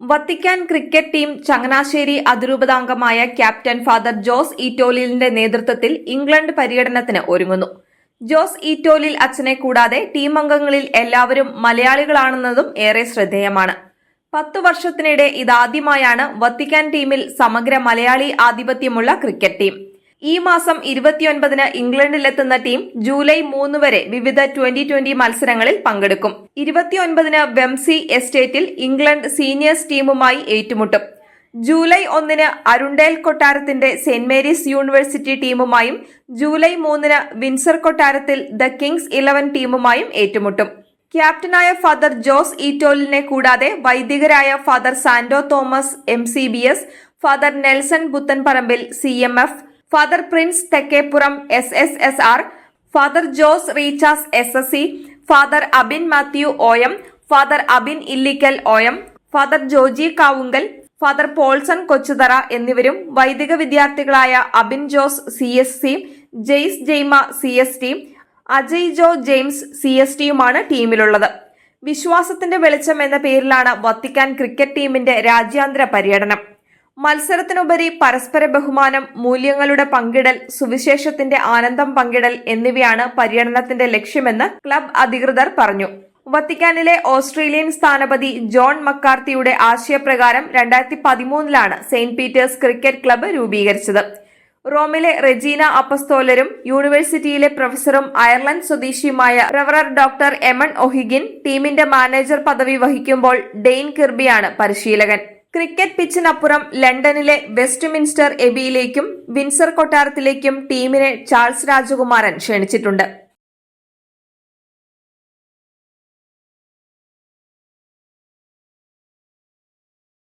Vatican cricket team Changanassery അതിരൂപതാംഗമായ captain father Jose ഈറ്റോലിലിന്റെ നേതൃത്വത്തിൽ ഇംഗ്ലണ്ട് പര്യടനത്തിന് ഒരുങ്ങുന്നു. ജോസ് ഈറ്റോലിൽ അച്ഛനെ കൂടാതെ ടീം അംഗങ്ങളിൽ എല്ലാവരും മലയാളികളാണെന്നതും ഏറെ ശ്രദ്ധേയമാണ്. 10 വർഷത്തിനിടെ ഇതാദ്യമായാണ് വത്തിക്കാൻ ടീമിൽ സമഗ്ര മലയാളി ആധിപത്യമുള്ള ക്രിക്കറ്റ് ടീം. ഈ മാസം 29-ന് ഇംഗ്ലണ്ടിലെത്തുന്ന ടീം ജൂലൈ 3 വരെ വിവിധ ട്വന്റി മത്സരങ്ങളിൽ പങ്കെടുക്കും. 29-ന് വെംസി എസ്റ്റേറ്റിൽ ഇംഗ്ലണ്ട് സീനിയേഴ്സ് ടീമുമായി ഏറ്റുമുട്ടും. ജൂലൈ 1-ന് അരുണ്ടേൽ കൊട്ടാരത്തിന്റെ സെന്റ് മേരീസ് യൂണിവേഴ്സിറ്റി ടീമുമായും ജൂലൈ 3-ന് വിൻസർ കൊട്ടാരത്തിൽ ദ കിങ്സ് 11 ടീമുമായും ഏറ്റുമുട്ടും. ക്യാപ്റ്റനായ ഫാദർ ജോസ് ഈറ്റോലിനെ കൂടാതെ വൈദികരായ father Santo Thomas MCBS, father Nelson Puthenparambil CMF, father Prince Thekkeppuram SSSR, father Jose Reechas SSC, father Abin Mathew OM, father Abin Illickal OM, father Joji Kavungal, father Paulson Kochuthara എന്നിവരും വൈദിക വിദ്യാർത്ഥികളായ അബിൻ ജോസ് CSC, ജെയ്സ് ജെയ്മ CST, അജയ് ജോ ജെയിംസ് CSTയുമാണ് ടീമിലുള്ളത്. വിശ്വാസത്തിന്റെ വെളിച്ചം എന്ന പേരിലാണ് വത്തിക്കാൻ ക്രിക്കറ്റ് ടീമിന്റെ രാജ്യാന്തര പര്യടനം. മത്സരത്തിനുപരി പരസ്പര ബഹുമാനം, മൂല്യങ്ങളുടെ പങ്കിടൽ, സുവിശേഷത്തിന്റെ ആനന്ദം പങ്കിടൽ എന്നിവയാണ് പര്യടനത്തിന്റെ ലക്ഷ്യമെന്ന് ക്ലബ് അധികൃതർ പറഞ്ഞു. വത്തിക്കാനിലെ ഓസ്ട്രേലിയൻ സ്ഥാനപതി ജോൺ മക്കാർത്തിയുടെ ആശയപ്രകാരം 2013-ലാണ് സെയിന്റ് പീറ്റേഴ്സ് ക്രിക്കറ്റ് ക്ലബ്ബ് രൂപീകരിച്ചത്. റോമിലെ റെജീന അപ്പസ്തോലരും യൂണിവേഴ്സിറ്റിയിലെ പ്രൊഫസറും അയർലൻഡ് സ്വദേശിയുമായ റവറർ ഡോക്ടർ എമൺ ഒഹിഗിൻ ടീമിന്റെ മാനേജർ പദവി വഹിക്കുമ്പോൾ ഡെയ്ൻ കിർബിയാണ് പരിശീലകൻ. ക്രിക്കറ്റ് പിച്ചിനപ്പുറം ലണ്ടനിലെ വെസ്റ്റ് മിൻസ്റ്റർ എബിയിലേക്കും വിൻസർ കൊട്ടാരത്തിലേക്കും ടീമിനെ ചാൾസ് രാജകുമാരൻ ക്ഷണിച്ചിട്ടുണ്ട്.